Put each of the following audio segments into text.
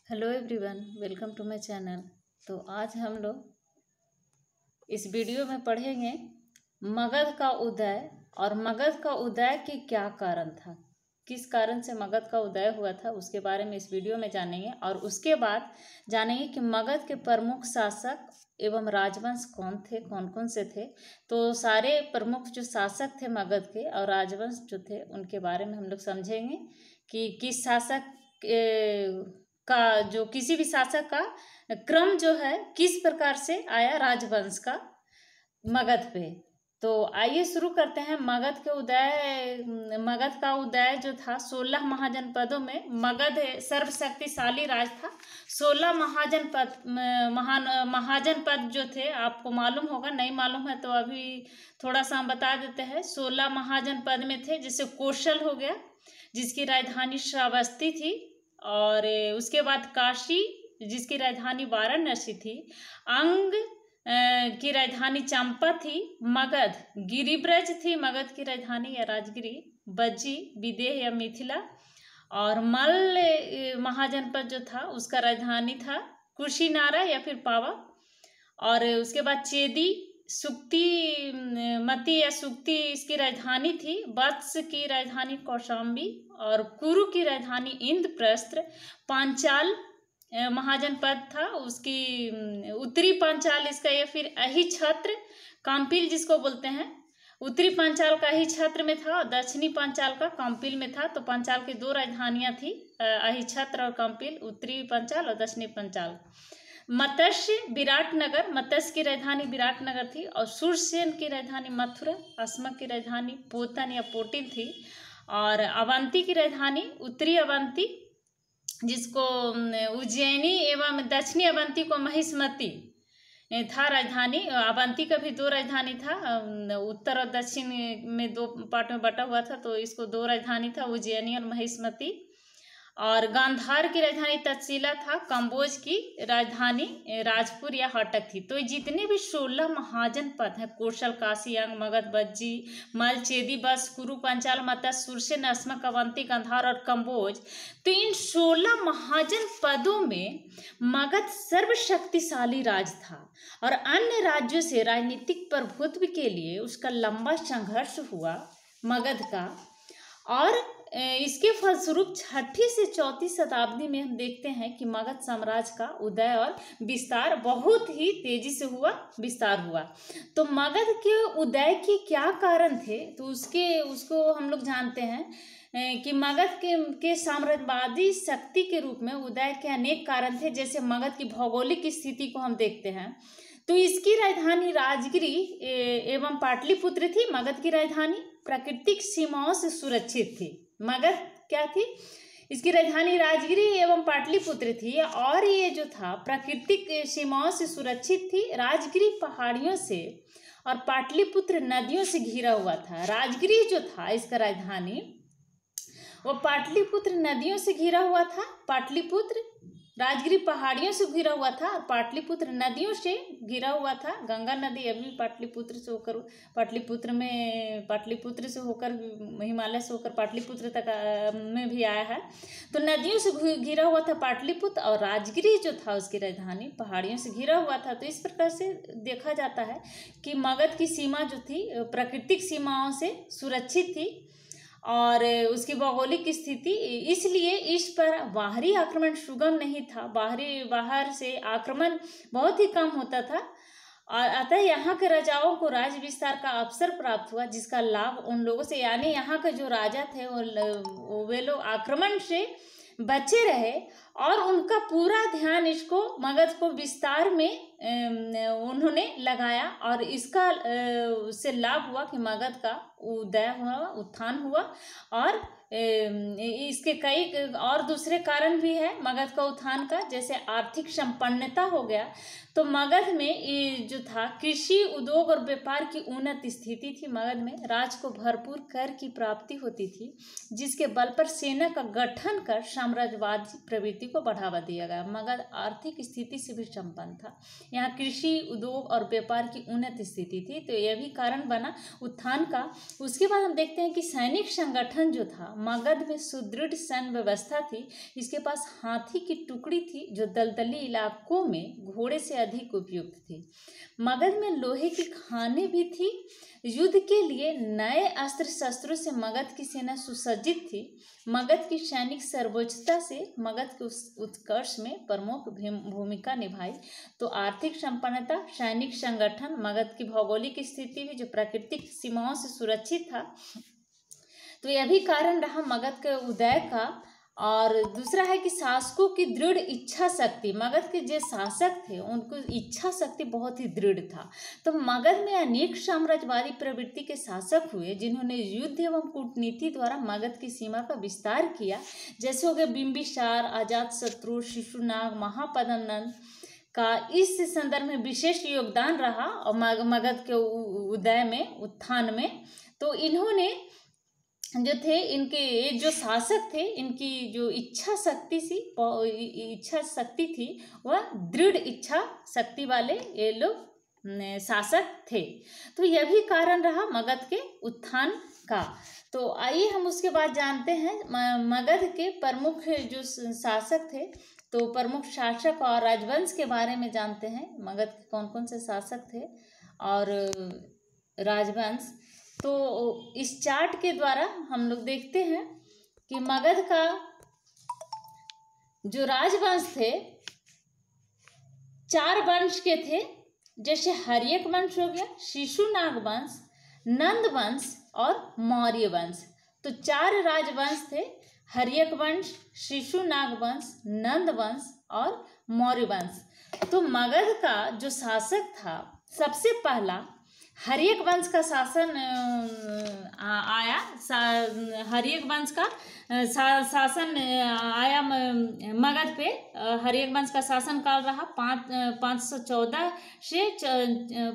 Hello everyone, welcome to my channel. तो आज हम लोग इस वीडियो में पढ़ेंगे मगध का उदय और मगध का उदय की क्या कारण था, किस कारण से मगध का उदय हुआ था उसके बारे में इस वीडियो में जानेंगे। और उसके बाद जानेंगे कि मगध के प्रमुख शासक एवं राजवंश कौन थे, कौन कौन से थे। तो सारे प्रमुख जो शासक थे मगध के और राजवंश जो थे उनके बारे में हम लोग समझेंगे कि किस शासक का जो किसी भी शासक का क्रम जो है किस प्रकार से आया राजवंश का मगध पे। तो आइए शुरू करते हैं। मगध का उदय जो था 16 महाजनपदों में। मगध सर्वशक्तिशाली राज था। 16 महाजनपद जो थे, आपको मालूम होगा, नहीं मालूम है तो अभी थोड़ा सा हम बता देते हैं। 16 महाजनपद में थे, जैसे कौशल हो गया जिसकी राजधानी श्रावस्ती थी, और उसके बाद काशी जिसकी राजधानी वाराणसी थी, अंग की राजधानी चंपा थी, मगध गिरिब्रज थी मगध की राजधानी या राजगिरी, बज्जी विदेह या मिथिला, और मल्ल महाजनपद जो था उसका राजधानी था कुशीनारा या फिर पावा। और उसके बाद चेदी सुक्ति मती या सुक्ति इसकी राजधानी थी, वत्स की राजधानी कौशाम्बी, और कुरु की राजधानी इंद्रप्रस्थ। पांचाल महाजनपद था, उसकी उत्तरी पांचाल इसका या फिर अहिछत्र काम्पिल जिसको बोलते हैं, उत्तरी पांचाल का अहिछत्र में था और दक्षिणी पांचाल का काम्पिल में था। तो पांचाल की दो राजधानियां थी, अहिछत्र और काम्पिल, उत्तरी पांचाल और दक्षिणी पांचाल। मत्स्य विराटनगर, मत्स्य की राजधानी विराटनगर थी, और सुरसेन की राजधानी मथुरा, अस्मक की राजधानी पोतन या पोटिन थी, और अवंती की राजधानी उत्तरी अवंती जिसको उज्जैनी एवं दक्षिणी अवंती को महिष्मती था राजधानी। अवंती का भी दो राजधानी था, उत्तर और दक्षिण में दो पार्ट में बटा हुआ था, तो इसको दो राजधानी था, उज्जैनी और महिष्मती। और गांधार की राजधानी तक्षशिला था, कंबोज की राजधानी राजपुर या हटक थी। तो जितने भी 16 महाजनपद हैं, कौशल, काशी, अंग, मगध, बज्जी, मल, चेदी, बस, कुरु, पंचाल, मत्स्य, सुरसेन, अस्मक, अवंती, गांधार और कंबोज, तो इन 16 महाजनपदों में मगध सर्वशक्तिशाली राज था और अन्य राज्यों से राजनीतिक प्रभुत्व के लिए उसका लंबा संघर्ष हुआ मगध का। और इसके फलस्वरूप 6ठी से 4वीं शताब्दी में हम देखते हैं कि मगध साम्राज्य का उदय और विस्तार बहुत ही तेजी से विस्तार हुआ। तो मगध के उदय के क्या कारण थे, तो उसको हम लोग जानते हैं कि मगध के साम्राज्यवादी शक्ति के रूप में उदय के अनेक कारण थे। जैसे मगध की भौगोलिक स्थिति को हम देखते हैं, तो इसकी राजधानी राजगिरी एवं पाटलिपुत्र थी। मगध की राजधानी प्राकृतिक सीमाओं से सुरक्षित थी। मगध क्या थी, इसकी राजधानी राजगिरी एवं पाटलिपुत्र थी, और ये जो था प्राकृतिक सीमाओं से सुरक्षित थी। राजगिरी पहाड़ियों से और पाटलिपुत्र नदियों से घिरा हुआ था। राजगिरी जो था इसका राजधानी, वो पाटलिपुत्र नदियों से घिरा हुआ था। पाटलिपुत्र राजगिरी पहाड़ियों से घिरा हुआ था और पाटलिपुत्र नदियों से घिरा हुआ था। गंगा नदी अभी पाटलिपुत्र से होकर पाटलिपुत्र से होकर हिमालय से होकर पाटलिपुत्र तक में भी आया है। तो नदियों से घिरा हुआ था पाटलिपुत्र, और राजगिरी जो था उसकी राजधानी पहाड़ियों से घिरा हुआ था। तो इस प्रकार से देखा जाता है कि मगध की सीमा जो थी प्राकृतिक सीमाओं से सुरक्षित थी और उसकी भौगोलिक स्थिति, इसलिए इस पर बाहरी आक्रमण सुगम नहीं था। बाहर से आक्रमण बहुत ही कम होता था, और अतः यहाँ के राजाओं को राज्य विस्तार का अवसर प्राप्त हुआ, जिसका लाभ उन लोगों से, यानी यहाँ के जो राजा थे वे लोग आक्रमण से बचे रहे, और उनका पूरा ध्यान इसको मगध को विस्तार में उन्होंने लगाया, और इसका उससे लाभ हुआ कि मगध का उदय हुआ, उत्थान हुआ। और इसके कई और दूसरे कारण भी है मगध का उत्थान का, जैसे आर्थिक संपन्नता हो गया। तो मगध में जो था कृषि, उद्योग और व्यापार की उन्नत स्थिति थी। मगध में राज को भरपूर कर की प्राप्ति होती थी, जिसके बल पर सेना का गठन कर साम्राज्यवादी प्रवृत्ति संस्कृति को बढ़ावा दिया गया। मगध आर्थिक स्थिति से भी संपन्न था। यहाँ कृषि, उद्योग और व्यापार की उन्नत स्थिति थी, तो यह भी कारण बना उत्थान का। उसके बाद हम देखते हैं कि सैनिक संगठन जो था, मगध में सुदृढ़ सैन्य व्यवस्था थी। इसके पास हाथी की टुकड़ी थी जो दलदली इलाकों में घोड़े से अधिक उपयुक्त थी। मगध में लोहे की खानें भी थी। युद्ध के लिए नए अस्त्र शस्त्रों से मगध की सेना सुसज्जित थी। मगध की सैनिक सर्वोच्चता से मगध के उत्कर्ष में प्रमुख भूमिका निभाई। तो आर्थिक संपन्नता, सैनिक संगठन, मगध की भौगोलिक स्थिति भी जो प्राकृतिक सीमाओं से सुरक्षित था, तो यह भी कारण रहा मगध के उदय का। और दूसरा है कि शासकों की दृढ़ इच्छा शक्ति। मगध के जो शासक थे उनको इच्छा शक्ति बहुत ही दृढ़ था। तो मगध में अनेक साम्राज्यवादी प्रवृत्ति के शासक हुए जिन्होंने युद्ध एवं कूटनीति द्वारा मगध की सीमा का विस्तार किया। जैसे हो गए बिंबिसार, अजातशत्रु, शिशुनाग, महापद्मनंद का इस संदर्भ में विशेष योगदान रहा और मगध के उदय में, उत्थान में। तो इन्होंने जो थे, इनके जो शासक थे, इनकी जो इच्छा शक्ति थी वह दृढ़ इच्छा शक्ति वाले ये लोग शासक थे। तो यह भी कारण रहा मगध के उत्थान का। तो आइए हम उसके बाद जानते हैं मगध के प्रमुख जो शासक थे। तो प्रमुख शासक और राजवंश के बारे में जानते हैं, मगध के कौन कौन से शासक थे और राजवंश। तो इस चार्ट के द्वारा हम लोग देखते हैं कि मगध का जो राजवंश थे 4 वंश के थे। जैसे हर्यक वंश हो गया, शिशुनाग वंश, नंद वंश और मौर्य वंश। तो 4 राजवंश थे, हर्यक वंश, शिशुनाग वंश, नंद वंश और मौर्य वंश। तो मगध का जो शासक था, सबसे पहला हर्यक वंश का शासन आया। हर्यक वंश का शासन आया मगध पे। हर्यक वंश का शासन काल रहा 514 से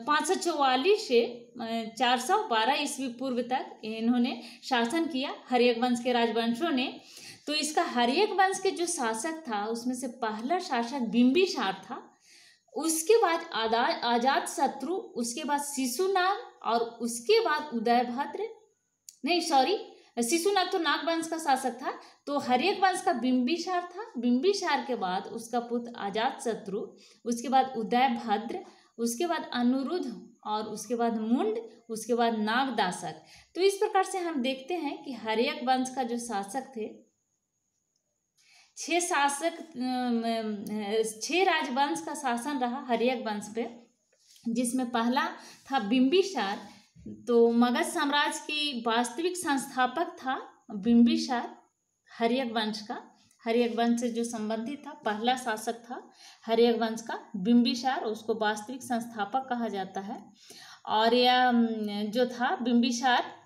544 से 412 ईस्वी पूर्व तक इन्होंने शासन किया, हर्यक वंश के राजवंशों ने। तो इसका हर्यक वंश के जो शासक था उसमें से पहला शासक बिंबिसार था, उसके बाद अजातशत्रु, उसके बाद शिशुनाग और उसके बाद उदयभद्र, नहीं सॉरी, शिशुनाग तो नाग वंश का शासक था। तो हर्यक वंश का बिंबिसार था, बिंबिसार के बाद उसका पुत्र अजातशत्रु, उसके बाद उदयभद्र, उसके बाद अनुरुद्ध और उसके बाद मुंड, उसके बाद नागदासक। तो इस प्रकार से हम देखते हैं कि हर्यक वंश का जो शासक थे, 6 राजवंश का शासन रहा हर्यक वंश पे, जिसमें पहला था बिंबिसार। तो मगध साम्राज्य की वास्तविक संस्थापक था बिंबिसार, हर्यक वंश का। हर्यक वंश से जो संबंधित था, पहला शासक था हर्यक वंश का बिंबिसार, उसको वास्तविक संस्थापक कहा जाता है। और यह जो था बिंबिसार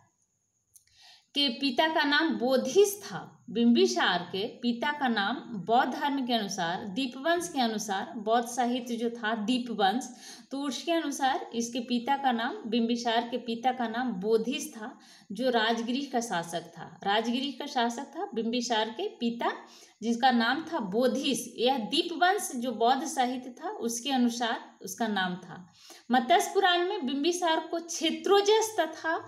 के पिता का नाम बोधिस था। बिंबिसार के पिता का नाम बौद्ध धर्म के अनुसार, दीपवंश के अनुसार, बौद्ध साहित्य जो था दीपवंश, तो उसके अनुसार इसके पिता का नाम, बिंबिसार के पिता का नाम बोधिस था, जो राजगृह का शासक था। राजगृह का शासक था बिंबिसार के पिता, जिसका नाम था बोधिस। यह दीपवंश जो बौद्ध साहित्य था उसके अनुसार उसका नाम था। मत्स्य पुराण में बिंबिसार को क्षेत्रोजस तथा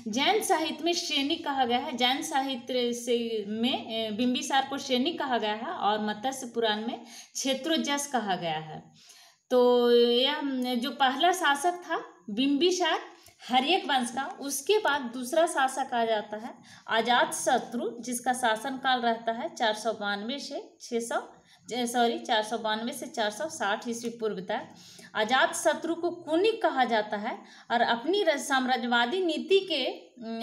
जैन साहित्य में सैनिक कहा गया है। जैन साहित्य से में बिंबिसार को सैनिक कहा गया है और मत्स्य पुराण में क्षेत्रोजस कहा गया है। तो यह जो पहला शासक था बिंबिसार हर्यक वंश का, उसके बाद दूसरा शासक आ जाता है अजातशत्रु, जिसका शासन काल रहता है 492 से 460 ईस्वी पूर्व तक। अजातशत्रु को कुनिक कहा जाता है और अपनी साम्राज्यवादी नीति के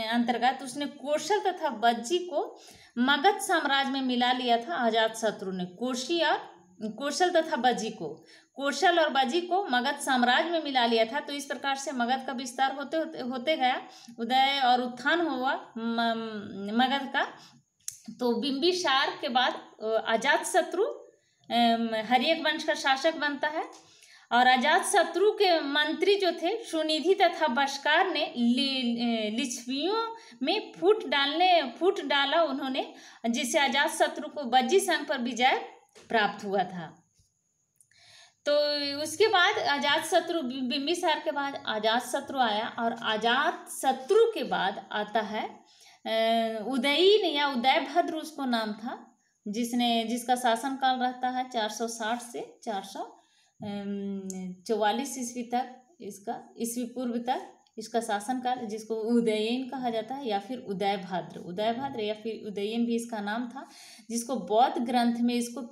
अंतर्गत उसने कौशल तथा बज्जी को मगध साम्राज्य में मिला लिया था। अजातशत्रु ने कौशल तथा बज्जी को, कौशल और बज्जी को मगध साम्राज्य में मिला लिया था। तो इस प्रकार से मगध का विस्तार होते गया, उदय और उत्थान हुआ मगध का। तो बिंबिसार के बाद अजातशत्रु हर्यक वंश का शासक बनता है और अजातशत्रु के मंत्री जो थे सुनिधि तथा बशकार ने लिच्छवियों में फूट डाला उन्होंने, जिससे अजातशत्रु को बज्जी संघ पर विजय प्राप्त हुआ था। तो उसके बाद अजातशत्रु, बिंबिसार के बाद अजातशत्रु आया, और अजातशत्रु के बाद आता है उदयीन या उदयभद्र उसको नाम था, जिसका शासनकाल रहता है 460 से 444 ईस्वी तक, इसका ईस्वी पूर्व तक इसका शासनकाल, जिसको उदयीन कहा जाता है या फिर उदयभद्र या फिर उदयीन भी इसका नाम था, जिसको बौद्ध ग्रंथ में इसको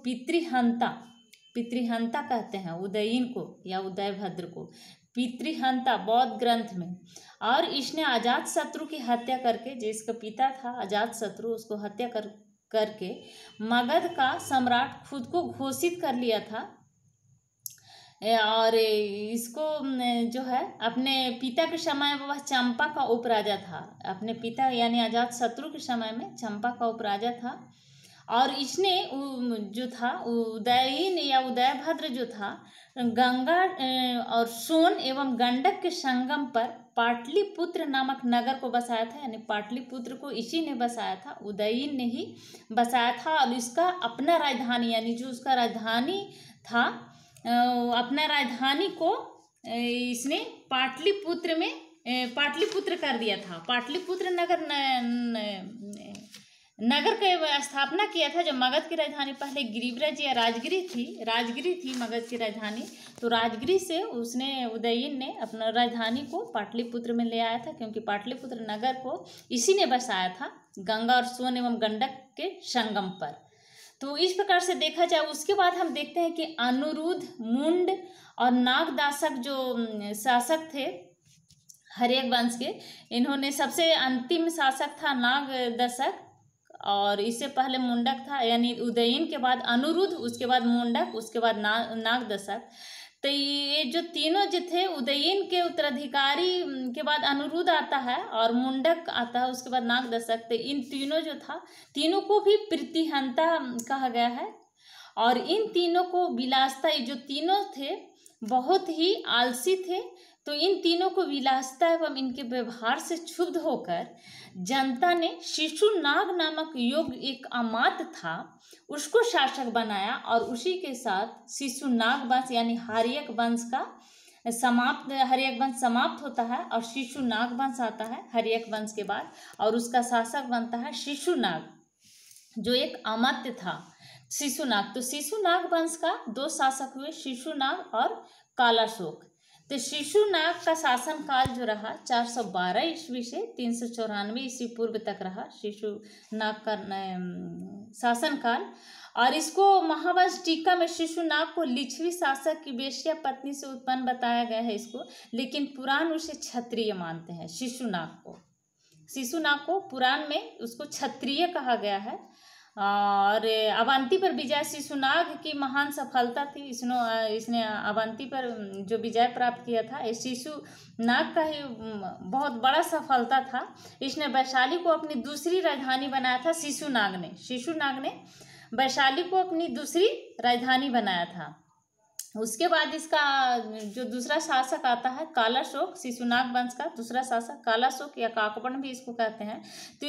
पितृहंता कहते हैं, उदयीन को या उदयभद्र को पितृहंता बौद्ध ग्रंथ में। और इसने अजातशत्रु की हत्या करके, जिसका पिता था अजातशत्रु, उसको हत्या करके मगध का सम्राट खुद को घोषित कर लिया था। और इसको जो है अपने पिता के समय में वह चंपा का उपराजा था, अपने पिता यानी अजातशत्रु के समय में चंपा का उपराजा था। और इसने जो था उदयीन या उदयभद्र जो था, गंगा और सोन एवं गंडक के संगम पर पाटलिपुत्र नामक नगर को बसाया था, यानी पाटलिपुत्र को इसी ने बसाया था, उदयीन ने ही बसाया था। और इसका अपना राजधानी, यानी जो उसका राजधानी था, अपना राजधानी को इसने पाटलिपुत्र कर दिया था। पाटलिपुत्र नगर का स्थापना किया था। जब मगध की राजधानी पहले गिरिब्रज या राजगिरी थी मगध की राजधानी, तो राजगिरी से उसने उदयीन ने अपना राजधानी को पाटलिपुत्र में ले आया था, क्योंकि पाटलिपुत्र नगर को इसी ने बसाया था, गंगा और सोन एवं गंडक के संगम पर। तो इस प्रकार से देखा जाए, उसके बाद हम देखते हैं कि अनुरुद्ध, मुंड और नागदासक जो शासक थे हर्यक वंश के, इन्होंने सबसे अंतिम शासक था नागदशक, और इससे पहले मुंडक था, यानी उदयीन के बाद अनुरुद्ध, उसके बाद मुंडक, उसके बाद नागदशक। तो ये जो तीनों जो थे, उदयीन के उत्तराधिकारी के बाद अनुरुद्ध आता है और मुंडक आता है, उसके बाद नागदशक। तो इन तीनों जो था, तीनों को भी प्रीतिहंता कहा गया है। और इन तीनों को विलासता, ये जो तीनों थे बहुत ही आलसी थे, तो इन तीनों को विलासता एवं इनके व्यवहार से क्षुब्ध होकर जनता ने शिशुनाग नामक योग्य एक अमात्य था, उसको शासक बनाया। और उसी के साथ शिशुनाग वंश यानी हर्यक वंश समाप्त होता है, और शिशुनाग वंश आता है हर्यक वंश के बाद, और उसका शासक बनता है शिशुनाग, जो एक अमात्य था शिशुनाग। तो शिशुनाग वंश का दो शासक हुए, शिशुनाग और कालाशोक। तो शिशुनाग का शासनकाल जो रहा 412 ईस्वी से 394 ईस्वी पूर्व तक रहा शिशुनाग का शासनकाल। और इसको महावंश टीका में शिशुनाग को लिच्छवी शासक की वेश्या पत्नी से उत्पन्न बताया गया है इसको, लेकिन पुराण उसे क्षत्रिय मानते हैं। शिशुनाग को पुराण में उसको क्षत्रिय कहा गया है। और अवंती पर विजय, शिशुनाग की महान सफलता थी। इसने अवंती पर जो विजय प्राप्त किया था, ये शिशुनाग का ही बहुत बड़ा सफलता था। इसने वैशाली को अपनी दूसरी राजधानी बनाया था। शिशुनाग ने वैशाली को अपनी दूसरी राजधानी बनाया था। उसके बाद इसका जो दूसरा शासक आता है कालाशोक, शिशुनाग वंश का दूसरा शासक कालाशोक या काकवर्ण भी इसको कहते हैं। तो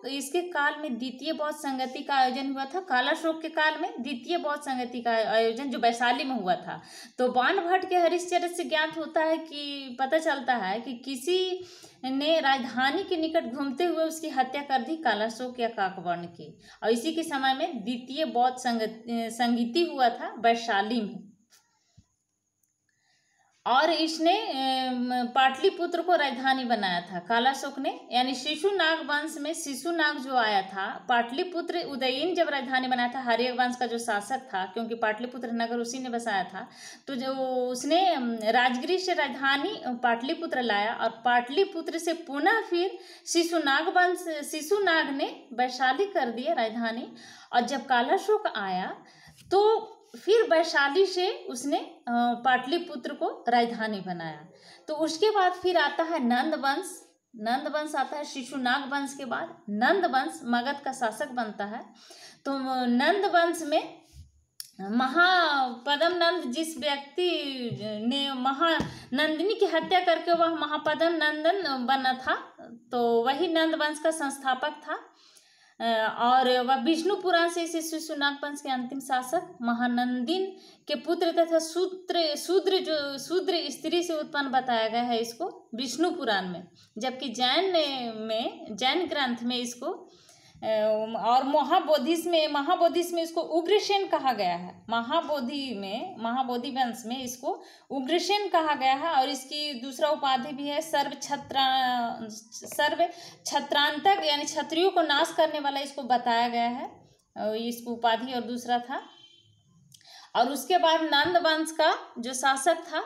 इसके काल में द्वितीय बौद्ध संगति का आयोजन हुआ था। कालाशोक के काल में द्वितीय बौद्ध संगति का आयोजन जो वैशाली में हुआ था। तो बाणभट्ट के हरिश्चरित्र से ज्ञात होता है कि पता चलता है कि किसी ने राजधानी के निकट घूमते हुए उसकी हत्या कर दी, कालाशोक या काकवर्ण की। और इसी के समय में द्वितीय बौद्ध संगीति हुआ था वैशाली में। और इसने पाटलिपुत्र को राजधानी बनाया था कालाशोक ने, यानी शिशुनाग वंश में शिशुनाग जो आया था, पाटलिपुत्र उदयीन जब राजधानी बनाया था हर्यक वंश का जो शासक था, क्योंकि पाटलिपुत्र नगर उसी ने बसाया था, तो जो उसने राजगिरी से राजधानी पाटलिपुत्र लाया, और पाटलिपुत्र से पुनः फिर शिशुनाग ने वैशाली कर दिया राजधानी। और जब कालाशोक आया तो फिर वैशाली से उसने पाटलिपुत्र को राजधानी बनाया। तो उसके बाद फिर आता है नंद वंश आता है शिशुनाग वंश के बाद। नंद वंश मगध का शासक बनता है। तो नंद वंश में महापद्म नंद, जिस व्यक्ति ने महानंदिनी की हत्या करके वह महापद्म नंदन बना था, तो वही नंद वंश का संस्थापक था। और वह विष्णु पुराण से इसे शिशुनाग वंश के अंतिम शासक महानंदिन के पुत्र तथा शूद्र स्त्री से उत्पन्न बताया गया है इसको विष्णु पुराण में। जबकि जैन ग्रंथ में इसको और महाबोधिस में इसको उग्रसेन कहा गया है। महाबोधि वंश में इसको उग्रसेन कहा गया है। और इसकी दूसरा उपाधि भी है सर्व छत्रांतक, यानी क्षत्रियों को नाश करने वाला इसको बताया गया है, इसको उपाधि और दूसरा था। और उसके बाद नंद वंश का जो शासक था,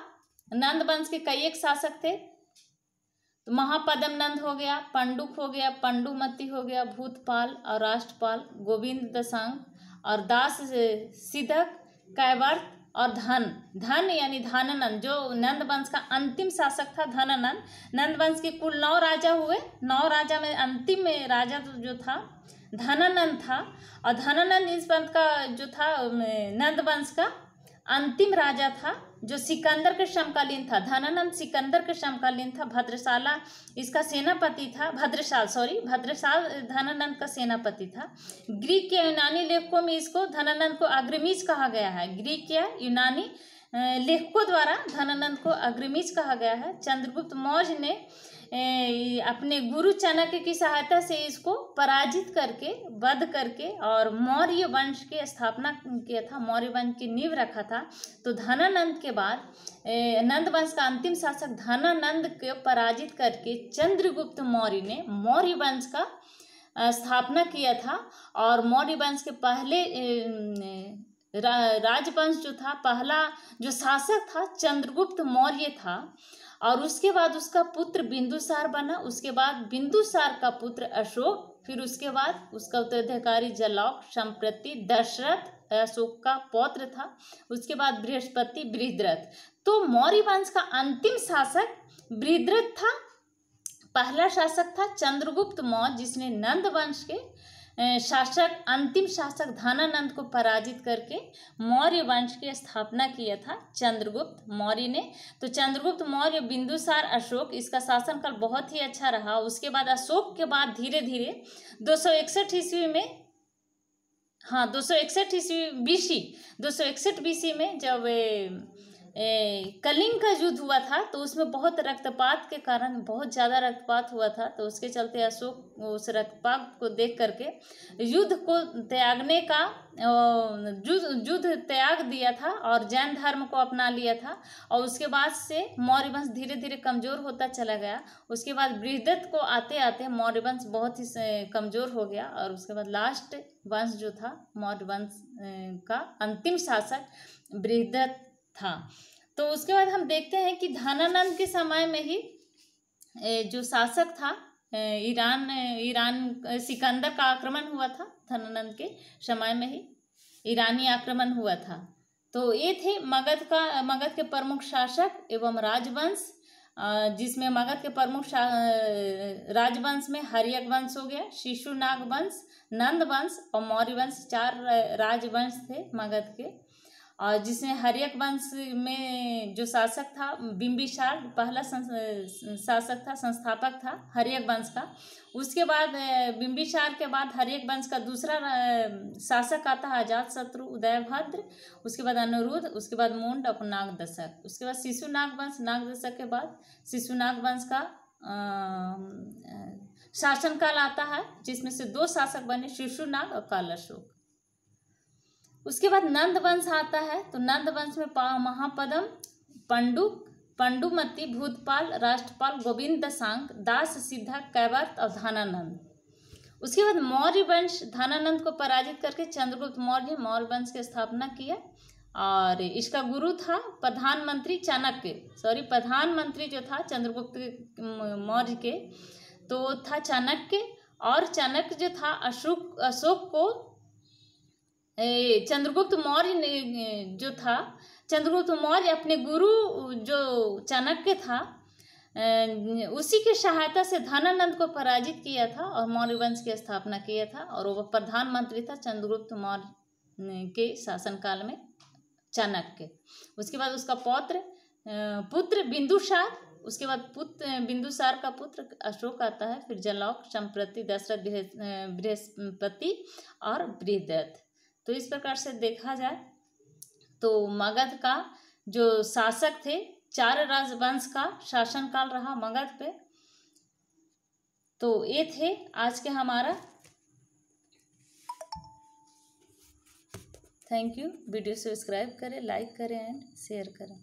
नंद वंश के कई एक शासक थे, तो महापद्म नंद हो गया, पंडुक हो गया, पंडुमती हो गया, भूतपाल और राष्ट्रपाल, गोविंद दशांग और दास सिद्धक, कैवर्त और धन यानी धाननंद, जो नंद वंश का अंतिम शासक था धननंद। नंद वंश के कुल 9 राजा हुए। 9 राजा में अंतिम राजा जो था धननंद था। और धननंद इस वंश का जो था नंद वंश का अंतिम राजा था, जो सिकंदर के समकालीन था। धननंद सिकंदर के समकालीन था। भद्रशाला इसका सेनापति था। भद्रशाल धननंद का सेनापति था। ग्रीक या यूनानी लेखकों में इसको धननंद को अग्रमीज कहा गया है। ग्रीक या यूनानी लेखकों द्वारा धननंद को अग्रमीज कहा गया है। चंद्रगुप्त मौर्य ने अपने गुरु चाणक्य की सहायता से इसको पराजित करके, वध करके और मौर्य वंश की स्थापना किया था, मौर्य वंश की नींव रखा था। तो धनानंद के बाद नंद वंश का अंतिम शासक धनानंद को पराजित करके चंद्रगुप्त मौर्य ने मौर्य वंश का स्थापना किया था। और मौर्य वंश के पहले राजवंश जो था, पहला जो शासक था चंद्रगुप्त मौर्य था। और उसके बाद उसका पुत्र बिंदुसार बना। उसके बाद बिंदुसार का पुत्र अशोक, फिर उसके बाद उसका उत्तराधिकारी जलौक, संप्रति दशरथ अशोक का पौत्र था। उसके बाद बृहस्पति बृहद्रथ। तो मौर्य वंश का अंतिम शासक बृहद्रथ था। पहला शासक था चंद्रगुप्त मौर्य, जिसने नंद वंश के अंतिम शासक धनानंद को पराजित करके मौर्य वंश की स्थापना किया था चंद्रगुप्त मौर्य ने। तो चंद्रगुप्त मौर्य, बिंदुसार, अशोक, इसका शासनकाल बहुत ही अच्छा रहा। उसके बाद अशोक के बाद धीरे धीरे 261 ईस्वी में, 261 BC में जब कलिंग का युद्ध हुआ था, तो उसमें बहुत रक्तपात के कारण बहुत ज़्यादा रक्तपात हुआ था। तो उसके चलते अशोक उस रक्तपात को देख करके युद्ध को त्यागने का युद्ध त्याग दिया था और जैन धर्म को अपना लिया था। और उसके बाद से मौर्य वंश धीरे धीरे कमज़ोर होता चला गया। उसके बाद बृहद्रथ को आते आते मौर्य वंश बहुत ही कमज़ोर हो गया। और उसके बाद लास्ट वंश जो था मौर्य वंश का अंतिम शासक बृहद्रथ था। तो उसके बाद हम देखते हैं कि धनानंद के समय में ही जो शासक था ईरान सिकंदर का आक्रमण हुआ था। धनानंद के समय में ही ईरानी आक्रमण हुआ था। तो ये थे मगध के प्रमुख शासक एवं राजवंश, जिसमें मगध के प्रमुख राजवंश में हर्यक वंश हो गया, शिशुनाग वंश, नंद वंश और मौर्य वंश, 4 राजवंश थे मगध के। और जिसमें हर्यक वंश में जो शासक था बिंबिसार, पहला शासक था, संस्थापक था हर्यक वंश का। उसके बाद बिंबिसार के बाद हर्यक वंश का दूसरा शासक आता है अजातशत्रु उदयभद्र। उसके बाद अनुरुद्ध, उसके बाद मुंड और नागदशक। उसके बाद शिशुनाग वंश, नागदशक के बाद शिशुनाग वंश का शासनकाल आता है, जिसमें से 2 शासक बने, शिशुनाग और कालाशोक। उसके बाद नंद वंश आता है। तो नंद वंश में महापद्म, पंडुक, पंडुमती, भूतपाल, राष्ट्रपाल, गोविंद दशांग, दास सिद्धक, कैवर्त और धनानंद। उसके बाद मौर्य वंश धनानंद को पराजित करके चंद्रगुप्त मौर्य मौर्य वंश की स्थापना किया। और इसका गुरु था प्रधानमंत्री जो था चंद्रगुप्त मौर्य के, तो था चाणक्य। और चाणक्य जो था अशोक को चंद्रगुप्त मौर्य अपने गुरु जो चाणक्य था उसी की सहायता से धनानंद को पराजित किया था और मौर्य वंश की स्थापना किया था। और वो प्रधानमंत्री था चंद्रगुप्त मौर्य के शासनकाल में चाणक्य। उसके बाद उसका पुत्र बिंदुसार उसके बाद पुत्र बिंदुसार का पुत्र अशोक आता है, फिर जलौक, संप्रति, दशरथ, बृहस्पति और बृहदत्त। तो इस प्रकार से देखा जाए तो मगध का जो शासक थे, 4 राजवंश का शासनकाल रहा मगध पे। तो ये थे आज के हमारा। Thank you. वीडियो सब्सक्राइब करें, लाइक करें एंड शेयर करें।